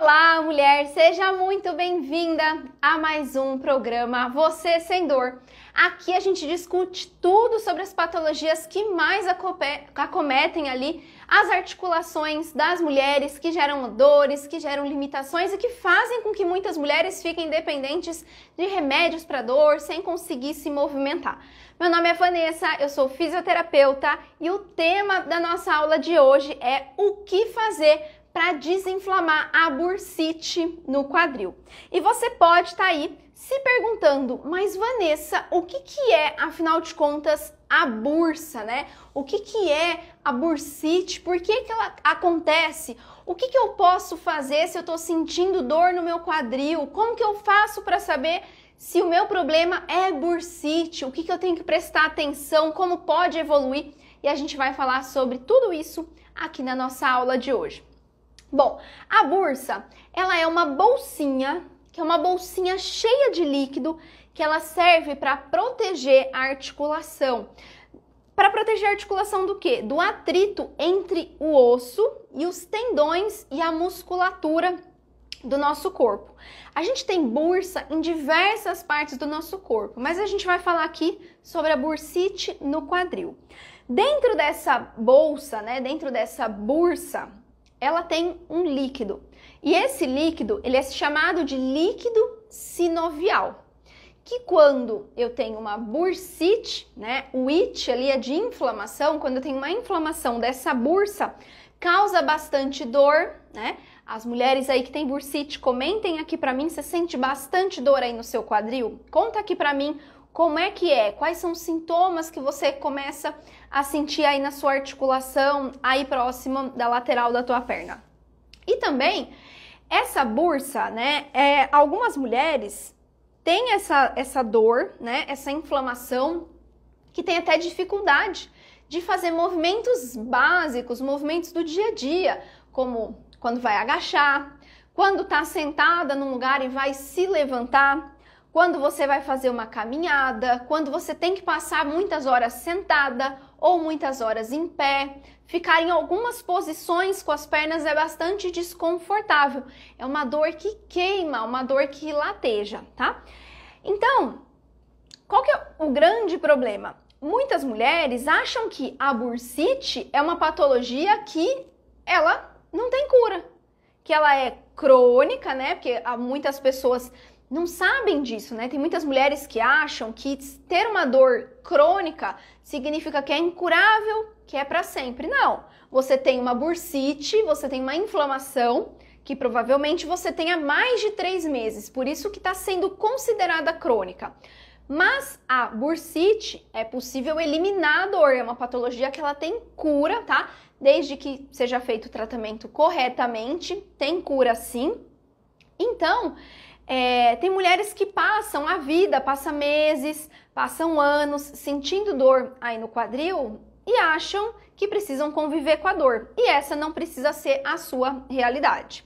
Olá, mulher! Seja muito bem-vinda a mais um programa Você Sem Dor. Aqui a gente discute tudo sobre as patologias que mais acometem ali as articulações das mulheres, que geram dores, que geram limitações e que fazem com que muitas mulheres fiquem dependentes de remédios para dor, sem conseguir se movimentar. Meu nome é Vanessa, eu sou fisioterapeuta e o tema da nossa aula de hoje é o que fazer para desinflamar a bursite no quadril. E você pode estar aí se perguntando, mas Vanessa, o que é, afinal de contas, a bursa, né? O que é a bursite? Por que ela acontece? O que eu posso fazer se eu estou sentindo dor no meu quadril? Como que eu faço para saber se o meu problema é bursite? O que eu tenho que prestar atenção? Como pode evoluir? E a gente vai falar sobre tudo isso aqui na nossa aula de hoje. Bom, a bursa, ela é uma bolsinha, que é uma bolsinha cheia de líquido, que ela serve para proteger a articulação. Para proteger a articulação do quê? Do atrito entre o osso e os tendões e a musculatura do nosso corpo. A gente tem bursa em diversas partes do nosso corpo, mas a gente vai falar aqui sobre a bursite no quadril. Dentro dessa bolsa, né, dentro dessa bursa, ela tem um líquido. E esse líquido, ele é chamado de líquido sinovial. Que quando eu tenho uma bursite, né, o it ali é de inflamação, quando eu tenho uma inflamação dessa bursa, causa bastante dor, né? As mulheres aí que têm bursite, comentem aqui pra mim, você sente bastante dor aí no seu quadril? Conta aqui pra mim como é que é, quais são os sintomas que você começa a sentir aí na sua articulação, aí próxima da lateral da tua perna. E também, essa bursa, né, algumas mulheres têm essa dor, né, essa inflamação, que tem até dificuldade de fazer movimentos básicos, movimentos do dia a dia, como quando vai agachar, quando tá sentada num lugar e vai se levantar, quando você vai fazer uma caminhada, quando você tem que passar muitas horas sentada ou muitas horas em pé, ficar em algumas posições com as pernas é bastante desconfortável. É uma dor que queima, uma dor que lateja, tá? Então, qual que é o grande problema? Muitas mulheres acham que a bursite é uma patologia que ela não tem cura, que ela é crônica, né? Porque muitas pessoas não sabem disso, né? Tem muitas mulheres que acham que ter uma dor crônica significa que é incurável, que é para sempre. Não. Você tem uma bursite, você tem uma inflamação que provavelmente você tenha mais de 3 meses, por isso que está sendo considerada crônica. Mas a bursite é possível eliminar a dor, é uma patologia que ela tem cura, tá? Desde que seja feito o tratamento corretamente, tem cura sim. Então, tem mulheres que passam a vida, passam meses, passam anos sentindo dor aí no quadril e acham que precisam conviver com a dor. E essa não precisa ser a sua realidade.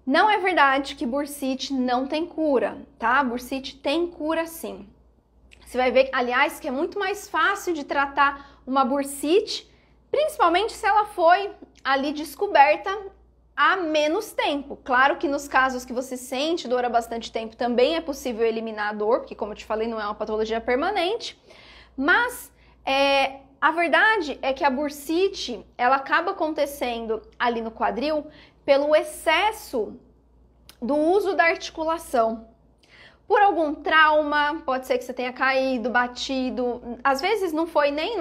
Não é verdade que bursite não tem cura, tá? Bursite tem cura sim. Você vai ver, aliás, que é muito mais fácil de tratar uma bursite, principalmente se ela foi ali descoberta há menos tempo. Claro que nos casos que você sente dor há bastante tempo também é possível eliminar a dor, porque como eu te falei, não é uma patologia permanente, mas a verdade é que a bursite, ela acaba acontecendo ali no quadril pelo excesso do uso da articulação. Por algum trauma, pode ser que você tenha caído, batido, às vezes não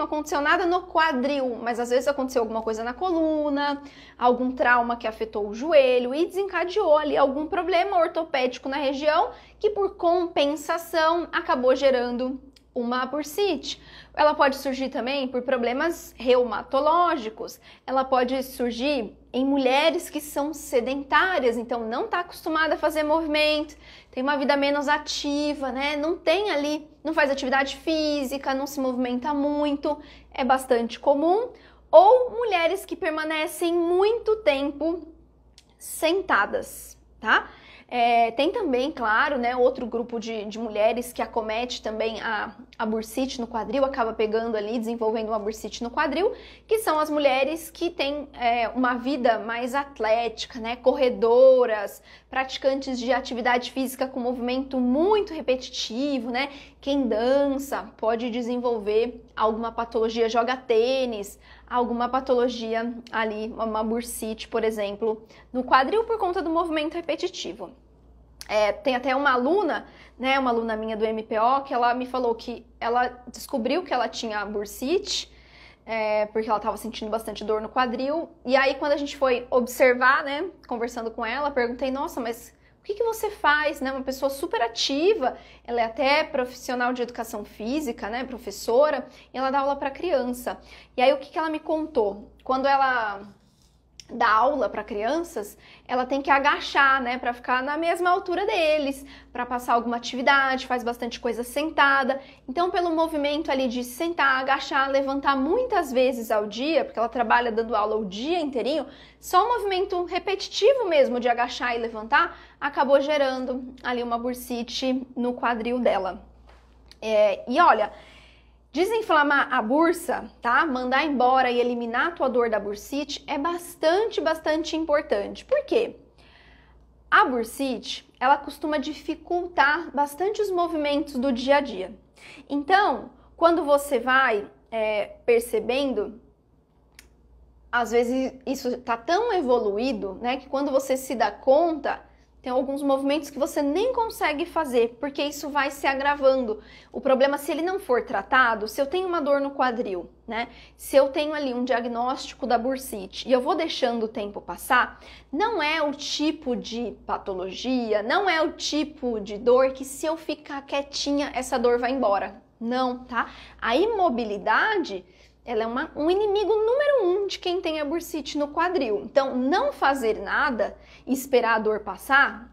aconteceu nada no quadril, mas às vezes aconteceu alguma coisa na coluna, algum trauma que afetou o joelho e desencadeou ali algum problema ortopédico na região que por compensação acabou gerando uma bursite. Ela pode surgir também por problemas reumatológicos, ela pode surgir em mulheres que são sedentárias, então não está acostumada a fazer movimento, tem uma vida menos ativa, né? Não faz atividade física, não se movimenta muito, é bastante comum. Ou mulheres que permanecem muito tempo sentadas, tá? Tem também, claro, né, outro grupo de mulheres que acomete também a bursite no quadril, acaba pegando ali, desenvolvendo uma bursite no quadril, que são as mulheres que têm uma vida mais atlética, né, corredoras, praticantes de atividade física com movimento muito repetitivo, né, quem dança pode desenvolver alguma patologia, joga tênis, alguma patologia ali, uma bursite, por exemplo, no quadril por conta do movimento repetitivo. Tem até uma aluna, né, uma aluna minha do MPO, que ela me falou que ela descobriu que ela tinha bursite, porque ela estava sentindo bastante dor no quadril, e aí quando a gente foi observar, né, conversando com ela, perguntei, nossa, mas o que você faz, né, uma pessoa super ativa, ela é até profissional de educação física, né, professora, e ela dá aula para criança. E aí o que ela me contou? Quando ela dá aula para crianças, ela tem que agachar, né, para ficar na mesma altura deles, para passar alguma atividade, faz bastante coisa sentada. Então, pelo movimento ali de sentar, agachar, levantar muitas vezes ao dia, porque ela trabalha dando aula o dia inteirinho, só o movimento repetitivo mesmo de agachar e levantar acabou gerando ali uma bursite no quadril dela. E olha, desinflamar a bursa, tá? Mandar embora e eliminar a tua dor da bursite é bastante importante. Por quê? A bursite, ela costuma dificultar bastante os movimentos do dia a dia. Então, quando você vai percebendo, às vezes isso tá tão evoluído, né, que quando você se dá conta, tem alguns movimentos que você nem consegue fazer, porque isso vai se agravando. O problema, se ele não for tratado, se eu tenho uma dor no quadril, né? Se eu tenho ali um diagnóstico da bursite e eu vou deixando o tempo passar, não é o tipo de patologia, não é o tipo de dor que se eu ficar quietinha, essa dor vai embora. Não, tá? A imobilidade, ela é um inimigo número 1 de quem tem a bursite no quadril. Então, não fazer nada e esperar a dor passar,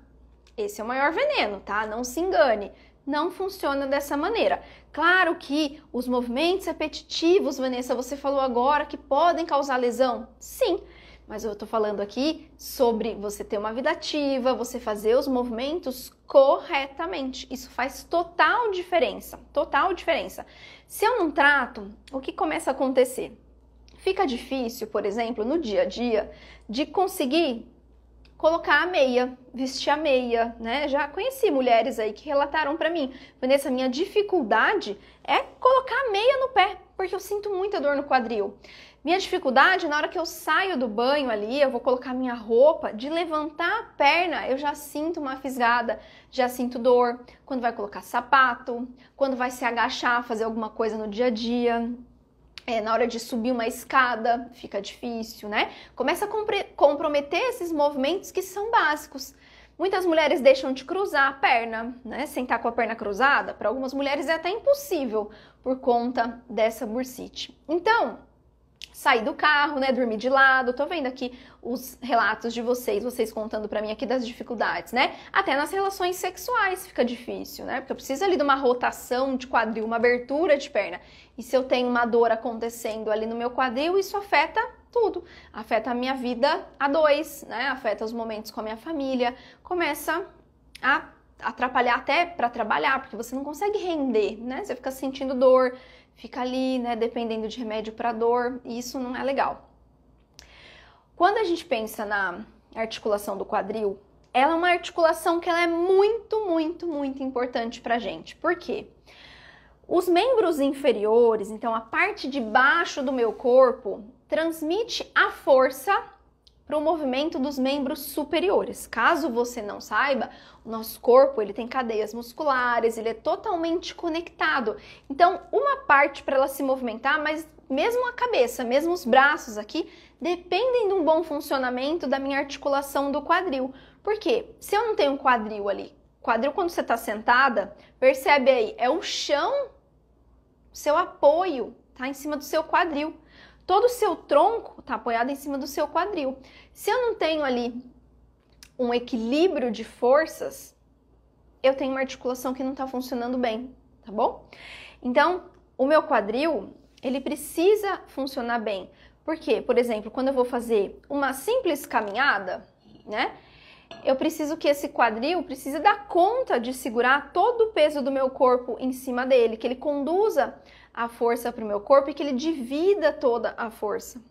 esse é o maior veneno, tá? Não se engane, não funciona dessa maneira. Claro que os movimentos repetitivos, Vanessa, você falou agora que podem causar lesão. Sim, mas eu tô falando aqui sobre você ter uma vida ativa, você fazer os movimentos corretamente. Isso faz total diferença, total diferença. Se eu não trato, o que começa a acontecer? Fica difícil, por exemplo, no dia a dia, de conseguir colocar a meia, vestir a meia, né? Já conheci mulheres aí que relataram pra mim, Vanessa, minha dificuldade é colocar a meia no pé, porque eu sinto muita dor no quadril. Minha dificuldade, na hora que eu saio do banho ali, eu vou colocar minha roupa, de levantar a perna, eu já sinto uma fisgada, já sinto dor. Quando vai colocar sapato, quando vai se agachar, fazer alguma coisa no dia a dia, na hora de subir uma escada, fica difícil, né? Começa a comprometer esses movimentos que são básicos. Muitas mulheres deixam de cruzar a perna, né? Sentar com a perna cruzada, para algumas mulheres é até impossível por conta dessa bursite. Então, sair do carro, né, dormir de lado, tô vendo aqui os relatos de vocês contando pra mim aqui das dificuldades, né? Até nas relações sexuais fica difícil, né? Porque eu preciso ali de uma rotação de quadril, uma abertura de perna. E se eu tenho uma dor acontecendo ali no meu quadril, isso afeta tudo. Afeta a minha vida a dois, né? Afeta os momentos com a minha família, começa a atrapalhar até para trabalhar, porque você não consegue render, né? Você fica sentindo dor, fica ali, né, dependendo de remédio para dor, e isso não é legal. Quando a gente pensa na articulação do quadril, ela é uma articulação que ela é muito importante pra gente. Por quê? Os membros inferiores, então a parte de baixo do meu corpo, transmite a força para o movimento dos membros superiores. Caso você não saiba, o nosso corpo ele tem cadeias musculares, ele é totalmente conectado. Então, uma parte para ela se movimentar, mas mesmo a cabeça, mesmo os braços aqui, dependem de um bom funcionamento da minha articulação do quadril. Por quê? Se eu não tenho um quadril ali, quadril quando você está sentada, percebe aí, é o chão, seu apoio está em cima do seu quadril. Todo o seu tronco está apoiado em cima do seu quadril. Se eu não tenho ali um equilíbrio de forças, eu tenho uma articulação que não está funcionando bem, tá bom? Então, o meu quadril, ele precisa funcionar bem. Por quê? Por exemplo, quando eu vou fazer uma simples caminhada, né? eu preciso que esse quadril precise dar conta de segurar todo o peso do meu corpo em cima dele, que ele conduza a força para o meu corpo e que ele divida toda a força.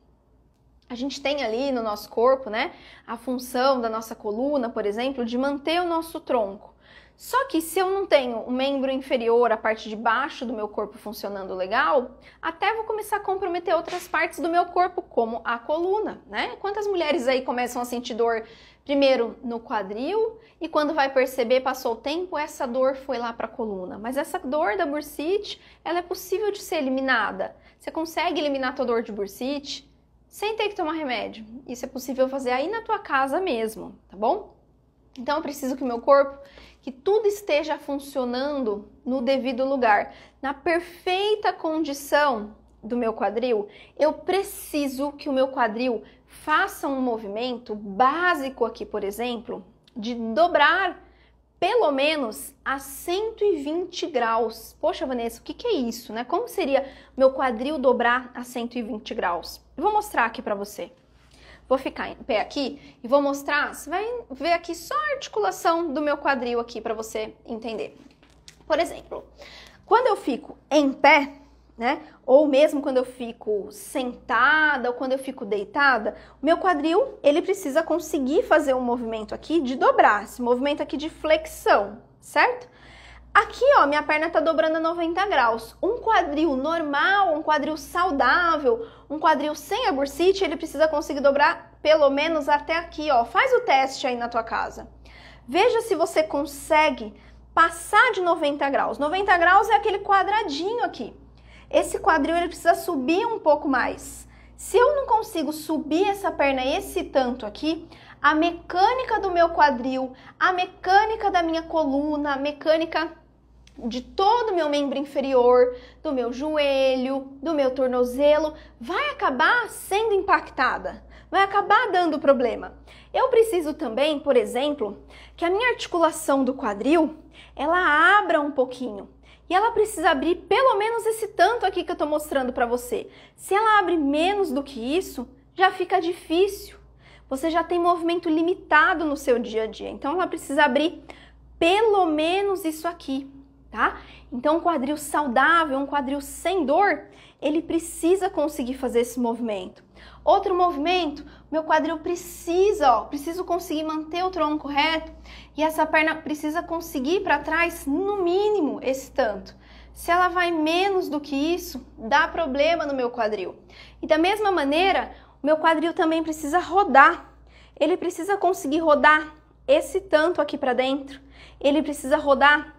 A gente tem ali no nosso corpo, né, a função da nossa coluna, por exemplo, de manter o nosso tronco. Só que se eu não tenho o membro inferior, a parte de baixo do meu corpo funcionando legal, até vou começar a comprometer outras partes do meu corpo, como a coluna, né? Quantas mulheres aí começam a sentir dor primeiro no quadril e quando vai perceber, passou o tempo, essa dor foi lá para a coluna. Mas essa dor da bursite, ela é possível de ser eliminada. Você consegue eliminar a tua dor de bursite sem ter que tomar remédio. Isso é possível fazer aí na tua casa mesmo, tá bom? Então eu preciso que o meu corpo, que tudo esteja funcionando no devido lugar, na perfeita condição do meu quadril. Eu preciso que o meu quadril faça um movimento básico aqui, por exemplo, de dobrar pelo menos a 120 graus. Poxa, Vanessa, o que é isso, né? Como seria meu quadril dobrar a 120 graus? Eu vou mostrar aqui para você. Vou ficar em pé aqui e vou mostrar, você vai ver aqui só a articulação do meu quadril aqui para você entender. Por exemplo, quando eu fico em pé, né, ou mesmo quando eu fico sentada ou quando eu fico deitada, o meu quadril, ele precisa conseguir fazer um movimento aqui de dobrar, esse movimento aqui de flexão, certo? Aqui, ó, minha perna tá dobrando a 90 graus. Um quadril normal, um quadril saudável, um quadril sem a bursite, ele precisa conseguir dobrar pelo menos até aqui, ó. Faz o teste aí na tua casa. Veja se você consegue passar de 90 graus. 90 graus é aquele quadradinho aqui. Esse quadril, ele precisa subir um pouco mais. Se eu não consigo subir essa perna esse tanto aqui, a mecânica do meu quadril, a mecânica da minha coluna, a mecânica de todo o meu membro inferior, do meu joelho, do meu tornozelo, vai acabar sendo impactada, vai acabar dando problema. Eu preciso também, por exemplo, que a minha articulação do quadril, ela abra um pouquinho. E ela precisa abrir pelo menos esse tanto aqui que eu tô mostrando para você. Se ela abre menos do que isso, já fica difícil. Você já tem movimento limitado no seu dia a dia. Então, ela precisa abrir pelo menos isso aqui, tá? Então, um quadril saudável, um quadril sem dor, ele precisa conseguir fazer esse movimento. Outro movimento, meu quadril precisa, ó, preciso conseguir manter o tronco reto e essa perna precisa conseguir ir para trás, no mínimo, esse tanto. Se ela vai menos do que isso, dá problema no meu quadril. E da mesma maneira, o meu quadril também precisa rodar. Ele precisa conseguir rodar esse tanto aqui para dentro. Ele precisa rodar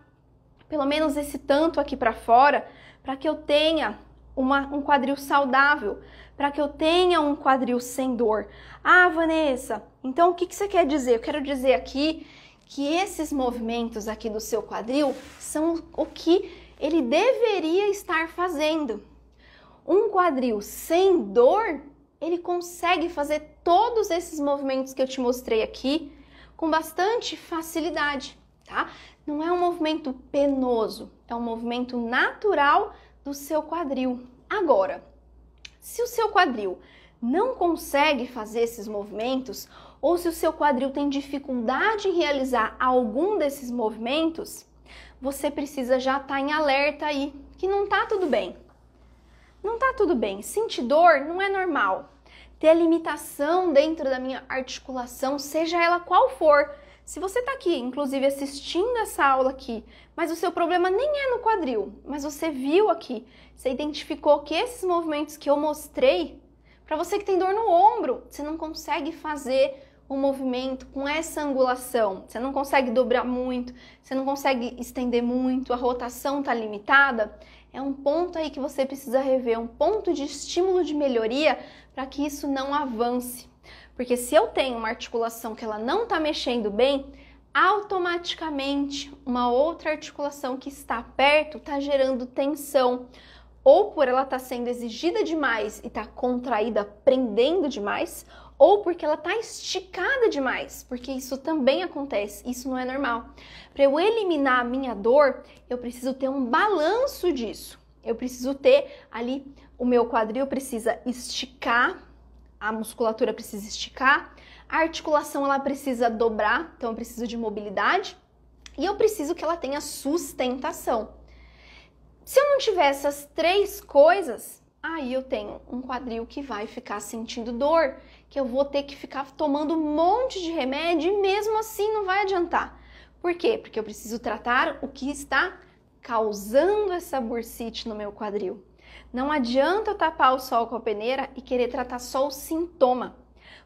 pelo menos esse tanto aqui para fora, para que eu tenha um quadril saudável, para que eu tenha um quadril sem dor. Ah, Vanessa, então o que você quer dizer? Eu quero dizer aqui que esses movimentos aqui do seu quadril são o que ele deveria estar fazendo. Um quadril sem dor, ele consegue fazer todos esses movimentos que eu te mostrei aqui com bastante facilidade, tá? Não é um movimento penoso, é um movimento natural do seu quadril. Agora, se o seu quadril não consegue fazer esses movimentos, ou se o seu quadril tem dificuldade em realizar algum desses movimentos, você precisa já estar em alerta aí, que não tá tudo bem. Não tá tudo bem. Sentir dor não é normal. Ter limitação dentro da minha articulação, seja ela qual for. Se você tá aqui, inclusive assistindo essa aula aqui, mas o seu problema nem é no quadril, mas você viu aqui, você identificou que esses movimentos que eu mostrei, para você que tem dor no ombro, você não consegue fazer o movimento com essa angulação, você não consegue dobrar muito, você não consegue estender muito, a rotação tá limitada, é um ponto aí que você precisa rever, um ponto de estímulo de melhoria para que isso não avance. Porque se eu tenho uma articulação que ela não está mexendo bem, automaticamente uma outra articulação que está perto está gerando tensão. Ou por ela estar sendo exigida demais e está contraída, prendendo demais, ou porque ela está esticada demais, porque isso também acontece, isso não é normal. Para eu eliminar a minha dor, eu preciso ter um balanço disso. Eu preciso ter ali, o meu quadril precisa esticar, a musculatura precisa esticar, A articulação ela precisa dobrar, então eu preciso de mobilidade e eu preciso que ela tenha sustentação. Se eu não tiver essas três coisas, aí eu tenho um quadril que vai ficar sentindo dor, que eu vou ter que ficar tomando um monte de remédio e mesmo assim não vai adiantar. Por quê? Porque eu preciso tratar o que está causando essa bursite no meu quadril. Não adianta eu tapar o sol com a peneira e querer tratar só o sintoma.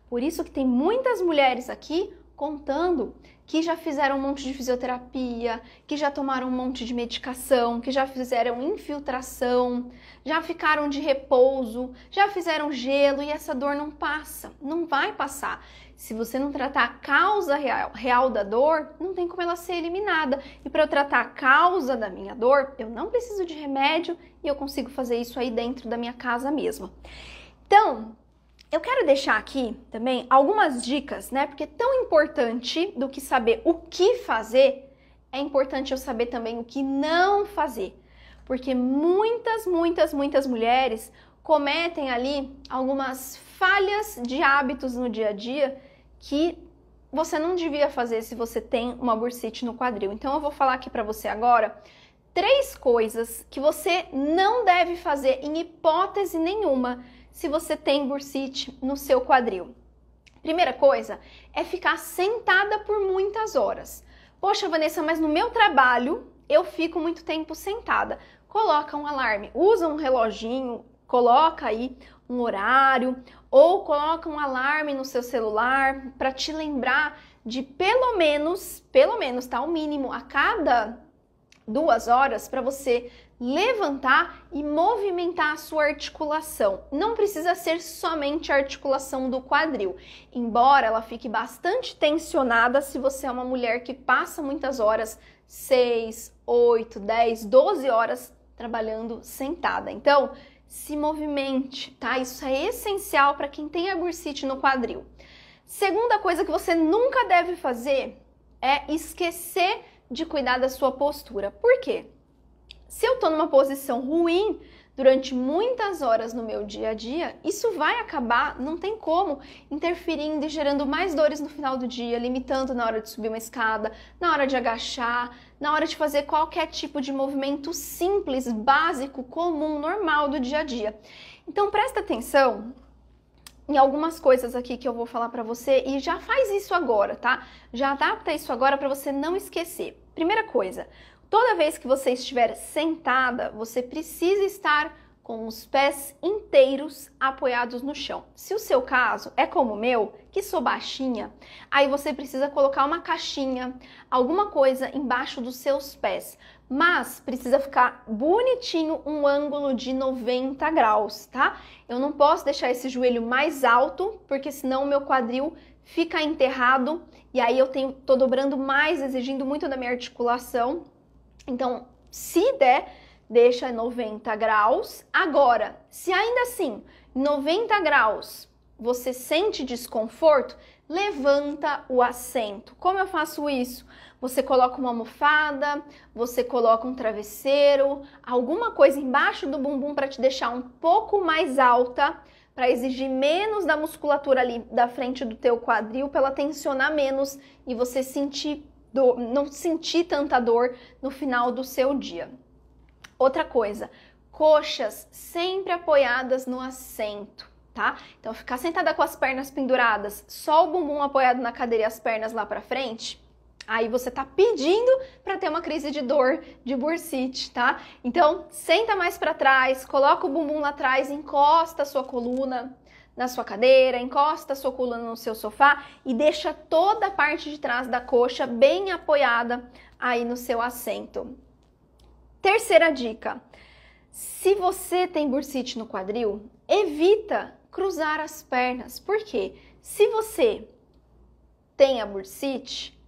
Por isso que tem muitas mulheres aqui contando que já fizeram um monte de fisioterapia, que já tomaram um monte de medicação, que já fizeram infiltração, já ficaram de repouso, já fizeram gelo e essa dor não passa, não vai passar. Se você não tratar a causa real da dor, não tem como ela ser eliminada. E para eu tratar a causa da minha dor, eu não preciso de remédio e eu consigo fazer isso aí dentro da minha casa mesmo. Então, eu quero deixar aqui também algumas dicas, né? Porque tão importante do que saber o que fazer, é importante eu saber também o que não fazer. Porque muitas mulheres cometem ali algumas falhas de hábitos no dia a dia que você não devia fazer se você tem uma bursite no quadril. Então eu vou falar aqui para você agora 3 coisas que você não deve fazer em hipótese nenhuma se você tem bursite no seu quadril. Primeira coisa é ficar sentada por muitas horas. Poxa, Vanessa, mas no meu trabalho eu fico muito tempo sentada. Coloca um alarme, usa um reloginho, coloca aí um horário ou coloca um alarme no seu celular para te lembrar de pelo menos, tá? O mínimo a cada 2 horas para você levantar e movimentar a sua articulação. Não precisa ser somente a articulação do quadril, embora ela fique bastante tensionada se você é uma mulher que passa muitas horas, 6, 8, 10, 12 horas trabalhando sentada. Então, se movimente, tá? Isso é essencial para quem tem a bursite no quadril. Segunda coisa que você nunca deve fazer é esquecer de cuidar da sua postura. Por quê? Se eu tô numa posição ruim durante muitas horas no meu dia a dia, isso vai acabar, não tem como, interferindo e gerando mais dores no final do dia, limitando na hora de subir uma escada, na hora de agachar, na hora de fazer qualquer tipo de movimento simples, básico, comum, normal do dia a dia. Então presta atenção em algumas coisas aqui que eu vou falar pra você e já faz isso agora, tá? Já adapta isso agora pra você não esquecer. Primeira coisa, toda vez que você estiver sentada, você precisa estar com os pés inteiros apoiados no chão. Se o seu caso é como o meu, que sou baixinha, aí você precisa colocar uma caixinha, alguma coisa embaixo dos seus pés. Mas precisa ficar bonitinho um ângulo de 90 graus, tá? Eu não posso deixar esse joelho mais alto, porque senão o meu quadril fica enterrado e aí tô dobrando mais, exigindo muito da minha articulação. Então, se der, deixa 90 graus. Agora, se ainda assim, 90 graus, você sente desconforto, levanta o assento. Como eu faço isso? Você coloca uma almofada, você coloca um travesseiro, alguma coisa embaixo do bumbum para te deixar um pouco mais alta, para exigir menos da musculatura ali da frente do teu quadril, para ela tensionar menos e você não sentir tanta dor no final do seu dia. Outra coisa, coxas sempre apoiadas no assento, tá? Então, ficar sentada com as pernas penduradas, só o bumbum apoiado na cadeira e as pernas lá pra frente, aí você tá pedindo para ter uma crise de dor, de bursite, tá? Então, senta mais para trás, coloca o bumbum lá atrás, encosta a sua coluna na sua cadeira, encosta a sua coluna no seu sofá e deixa toda a parte de trás da coxa bem apoiada aí no seu assento. Terceira dica, se você tem bursite no quadril, evita cruzar as pernas. Por quê? Se você tem a bursite,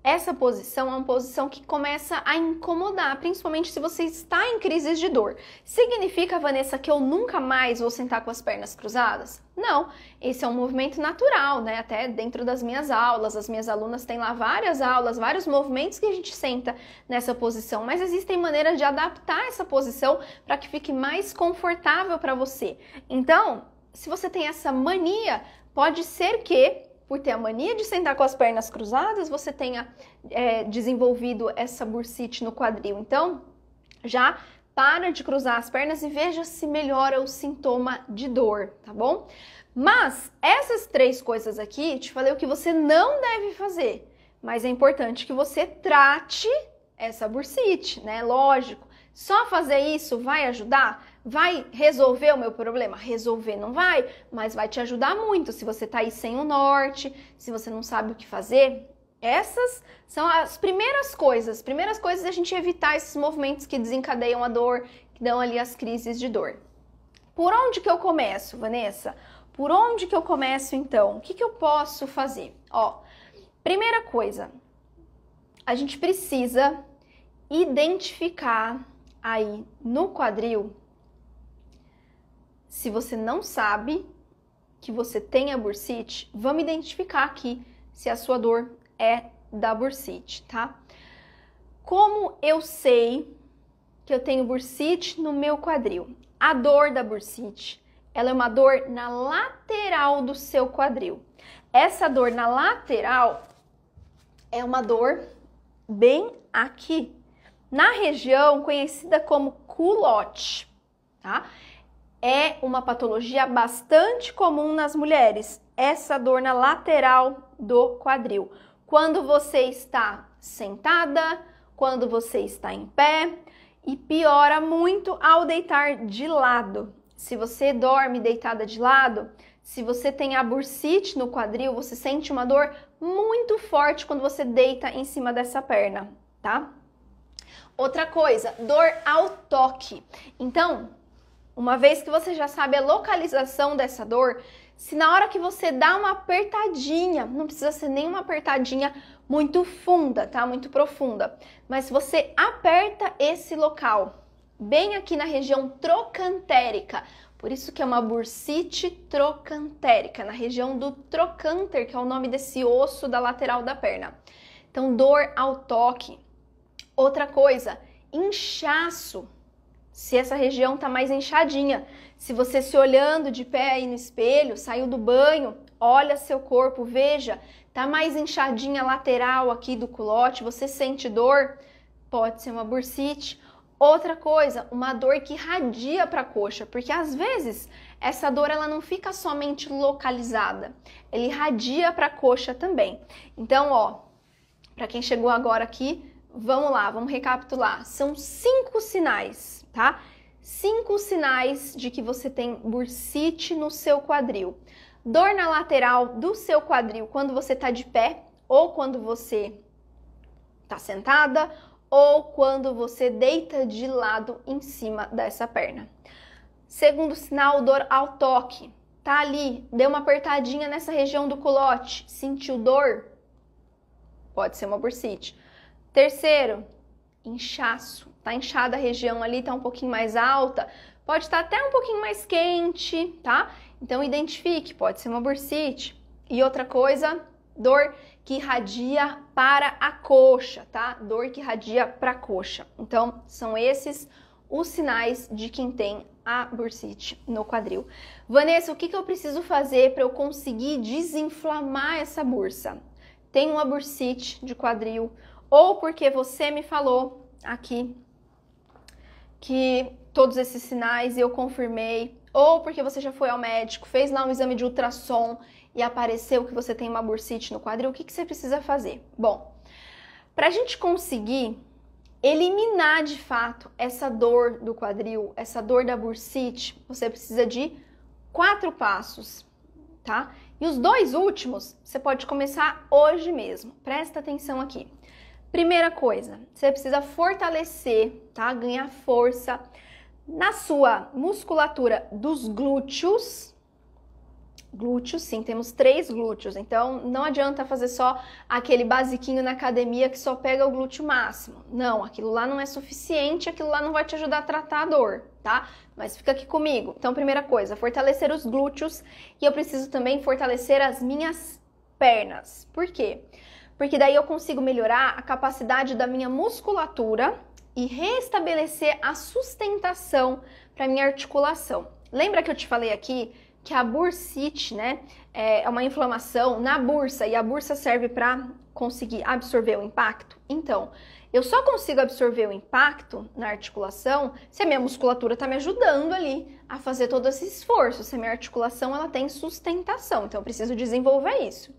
essa posição é uma posição que começa a incomodar, principalmente se você está em crises de dor. Significa, Vanessa, que eu nunca mais vou sentar com as pernas cruzadas? Não, esse é um movimento natural, né? Até dentro das minhas aulas, as minhas alunas têm lá várias aulas, vários movimentos que a gente senta nessa posição, mas existem maneiras de adaptar essa posição para que fique mais confortável para você. Então, se você tem essa mania, pode ser que por ter a mania de sentar com as pernas cruzadas, você tenha desenvolvido essa bursite no quadril. Então, já para de cruzar as pernas e veja se melhora o sintoma de dor, tá bom? Mas essas 3 coisas aqui, te falei o que você não deve fazer, mas é importante que você trate essa bursite, né? Lógico. Só fazer isso vai ajudar? Vai resolver o meu problema? Resolver não vai, mas vai te ajudar muito se você tá aí sem o norte, se você não sabe o que fazer. Essas são as primeiras coisas. Primeiras coisas é a gente evitar esses movimentos que desencadeiam a dor, que dão ali as crises de dor. Por onde que eu começo, Vanessa? Por onde que eu começo então? O que que eu posso fazer? Ó, primeira coisa, a gente precisa identificar aí no quadril, se você não sabe que você tem a bursite, vamos identificar aqui se a sua dor é da bursite, tá? Como eu sei que eu tenho bursite no meu quadril? A dor da bursite, ela é uma dor na lateral do seu quadril. Essa dor na lateral é uma dor bem aqui, na região conhecida como culote, tá? É uma patologia bastante comum nas mulheres, essa dor na lateral do quadril. Quando você está sentada, quando você está em pé, e piora muito ao deitar de lado. Se você dorme deitada de lado, se você tem a bursite no quadril, você sente uma dor muito forte quando você deita em cima dessa perna, tá? Outra coisa, dor ao toque. Então, uma vez que você já sabe a localização dessa dor, se na hora que você dá uma apertadinha, não precisa ser nem uma apertadinha muito funda, tá? Muito profunda. Mas se você aperta esse local, bem aqui na região trocantérica, por isso que é uma bursite trocantérica, na região do trocânter, que é o nome desse osso da lateral da perna. Então, dor ao toque. Outra coisa, inchaço. Se essa região tá mais inchadinha, se você se olhando de pé aí no espelho, saiu do banho, olha seu corpo, veja, tá mais inchadinha a lateral aqui do culote, você sente dor, pode ser uma bursite. Outra coisa, uma dor que irradia para a coxa, porque às vezes essa dor ela não fica somente localizada, ela irradia para a coxa também. Então, ó, para quem chegou agora aqui, vamos lá, vamos recapitular. São 5 sinais, tá? 5 sinais de que você tem bursite no seu quadril. Dor na lateral do seu quadril quando você tá de pé ou quando você tá sentada ou quando você deita de lado em cima dessa perna. Segundo sinal, dor ao toque. Tá ali, deu uma apertadinha nessa região do culote, sentiu dor? Pode ser uma bursite. Terceiro, inchaço. Tá inchada a região ali, tá um pouquinho mais alta, pode estar até um pouquinho mais quente, tá? Então identifique, pode ser uma bursite. E outra coisa, dor que irradia para a coxa, tá? Dor que irradia para a coxa. Então, são esses os sinais de quem tem a bursite no quadril. Vanessa, o que eu preciso fazer para eu conseguir desinflamar essa bursa? Tem uma bursite de quadril, ou porque você me falou aqui que todos esses sinais eu confirmei, ou porque você já foi ao médico, fez lá um exame de ultrassom e apareceu que você tem uma bursite no quadril, o que você precisa fazer? Bom, para a gente conseguir eliminar de fato essa dor do quadril, essa dor da bursite, você precisa de 4 passos, tá? E os 2 últimos você pode começar hoje mesmo, presta atenção aqui. Primeira coisa, você precisa fortalecer, tá? Ganhar força na sua musculatura dos glúteos. Glúteos, sim, temos 3 glúteos, então não adianta fazer só aquele basiquinho na academia que só pega o glúteo máximo. Não, aquilo lá não é suficiente, aquilo lá não vai te ajudar a tratar a dor, tá? Mas fica aqui comigo. Então, primeira coisa, fortalecer os glúteos e eu preciso também fortalecer as minhas pernas. Por quê? Porque daí eu consigo melhorar a capacidade da minha musculatura e restabelecer a sustentação para minha articulação. Lembra que eu te falei aqui que a bursite, né, é uma inflamação na bursa e a bursa serve para conseguir absorver o impacto? Então, eu só consigo absorver o impacto na articulação se a minha musculatura está me ajudando ali a fazer todo esse esforço, se a minha articulação ela tem sustentação, então eu preciso desenvolver isso.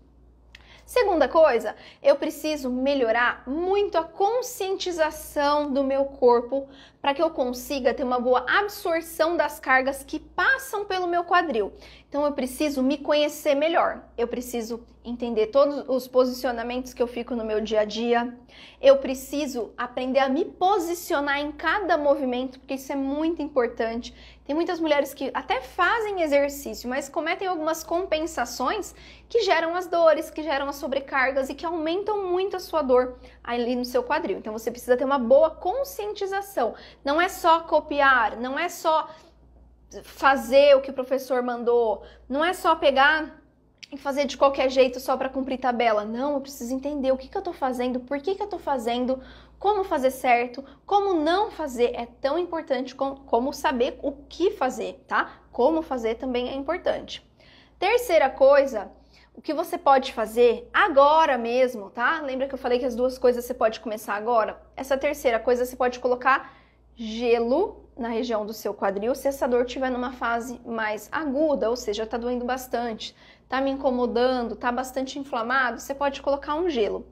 Segunda coisa, eu preciso melhorar muito a conscientização do meu corpo para que eu consiga ter uma boa absorção das cargas que passam pelo meu quadril. Então eu preciso me conhecer melhor, eu preciso entender todos os posicionamentos que eu fico no meu dia a dia, eu preciso aprender a me posicionar em cada movimento, porque isso é muito importante. Tem muitas mulheres que até fazem exercício, mas cometem algumas compensações que geram as dores, que geram as sobrecargas e que aumentam muito a sua dor ali no seu quadril. Então você precisa ter uma boa conscientização. Não é só copiar, não é só fazer o que o professor mandou, não é só pegar e fazer de qualquer jeito só para cumprir tabela. Não, eu preciso entender o que eu tô fazendo, por que eu tô fazendo, como fazer certo, como não fazer. É tão importante como saber o que fazer, tá? Como fazer também é importante. Terceira coisa, o que você pode fazer agora mesmo, tá? Lembra que eu falei que as duas coisas você pode começar agora? Essa terceira coisa você pode colocar gelo na região do seu quadril se essa dor estiver numa fase mais aguda, ou seja, tá doendo bastante, tá me incomodando, tá bastante inflamado, você pode colocar um gelo.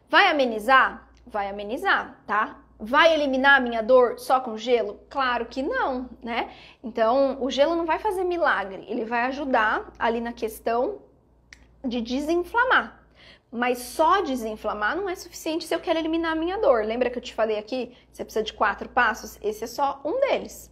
Vai amenizar? Vai amenizar, tá? Vai eliminar a minha dor só com gelo? Claro que não, né? Então, o gelo não vai fazer milagre, ele vai ajudar ali na questão de desinflamar. Mas só desinflamar não é suficiente se eu quero eliminar a minha dor. Lembra que eu te falei aqui? Você precisa de 4 passos? Esse é só um deles.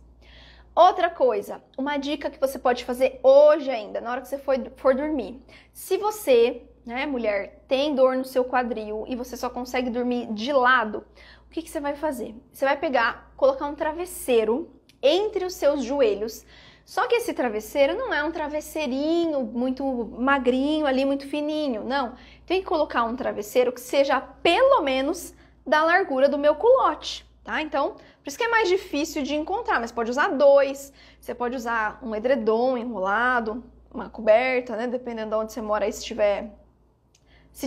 Outra coisa, uma dica que você pode fazer hoje ainda, na hora que você for dormir. Se você, né, mulher, tem dor no seu quadril e você só consegue dormir de lado, o que você vai fazer? Você vai pegar, colocar um travesseiro entre os seus joelhos. Só que esse travesseiro não é um travesseirinho muito magrinho ali, muito fininho, não. Tem que colocar um travesseiro que seja pelo menos da largura do meu culote, tá? Então, por isso que é mais difícil de encontrar, mas pode usar 2, você pode usar um edredom enrolado, uma coberta, né? Dependendo de onde você mora aí, se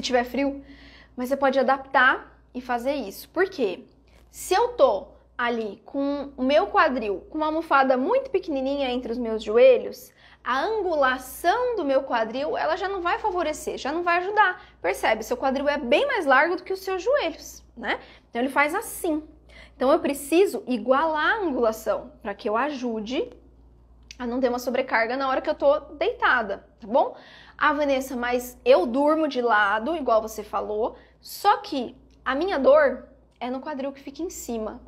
tiver frio. Mas você pode adaptar e fazer isso. Por quê? Se eu tô ali com o meu quadril, com uma almofada muito pequenininha entre os meus joelhos, a angulação do meu quadril, ela já não vai favorecer, já não vai ajudar. Percebe? Seu quadril é bem mais largo do que os seus joelhos, né? Então ele faz assim. Então eu preciso igualar a angulação para que eu ajude a não ter uma sobrecarga na hora que eu tô deitada, tá bom? Ah, Vanessa, mas eu durmo de lado, igual você falou, só que a minha dor é no quadril que fica em cima.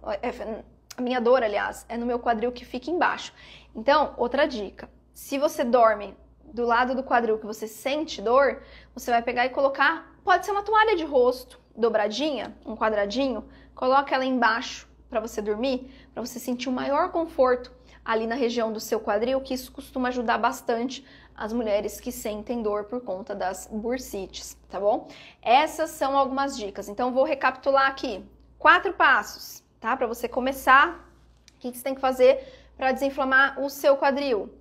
A minha dor, aliás, é no meu quadril que fica embaixo. Então, outra dica. Se você dorme do lado do quadril que você sente dor, você vai pegar e colocar, pode ser uma toalha de rosto dobradinha, um quadradinho, coloca ela embaixo para você dormir, para você sentir um maior conforto ali na região do seu quadril, que isso costuma ajudar bastante as mulheres que sentem dor por conta das bursites, tá bom? Essas são algumas dicas. Então, vou recapitular aqui. 4 passos, tá? Para você começar, o que você tem que fazer para desinflamar o seu quadril?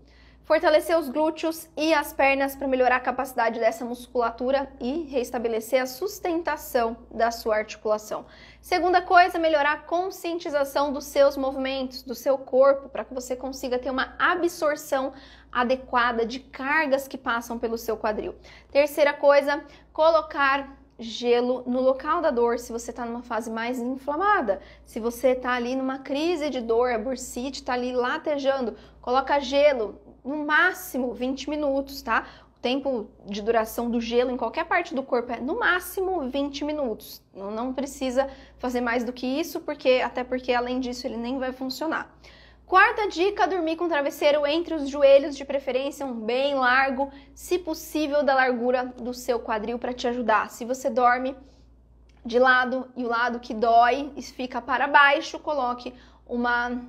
Fortalecer os glúteos e as pernas para melhorar a capacidade dessa musculatura e restabelecer a sustentação da sua articulação. Segunda coisa, melhorar a conscientização dos seus movimentos, do seu corpo, para que você consiga ter uma absorção adequada de cargas que passam pelo seu quadril. Terceira coisa, colocar gelo no local da dor, se você está numa fase mais inflamada, se você está ali numa crise de dor, a bursite está ali latejando, coloca gelo, no máximo 20 minutos, tá? O tempo de duração do gelo em qualquer parte do corpo é no máximo 20 minutos. Não precisa fazer mais do que isso, até porque além disso ele nem vai funcionar. Quarta dica, dormir com o travesseiro entre os joelhos, de preferência um bem largo, se possível da largura do seu quadril para te ajudar. Se você dorme de lado e o lado que dói e fica para baixo, coloque uma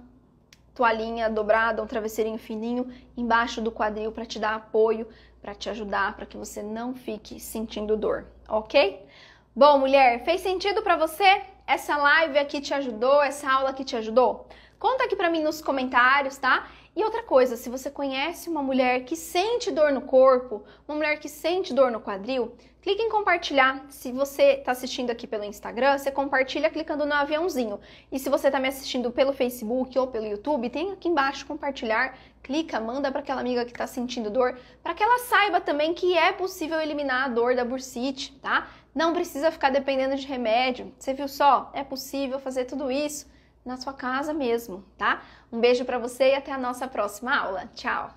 toalhinha dobrada, um travesseirinho fininho embaixo do quadril para te dar apoio, para te ajudar, para que você não fique sentindo dor, ok? Bom, mulher, fez sentido para você? Essa live aqui te ajudou? Essa aula aqui te ajudou? Conta aqui pra mim nos comentários, tá? E outra coisa, se você conhece uma mulher que sente dor no corpo, uma mulher que sente dor no quadril, clique em compartilhar. Se você está assistindo aqui pelo Instagram, você compartilha clicando no aviãozinho. E se você está me assistindo pelo Facebook ou pelo YouTube, tem aqui embaixo compartilhar, clica, manda para aquela amiga que está sentindo dor, para que ela saiba também que é possível eliminar a dor da bursite, tá? Não precisa ficar dependendo de remédio. Você viu só? É possível fazer tudo isso na sua casa mesmo, tá? Um beijo para você e até a nossa próxima aula. Tchau!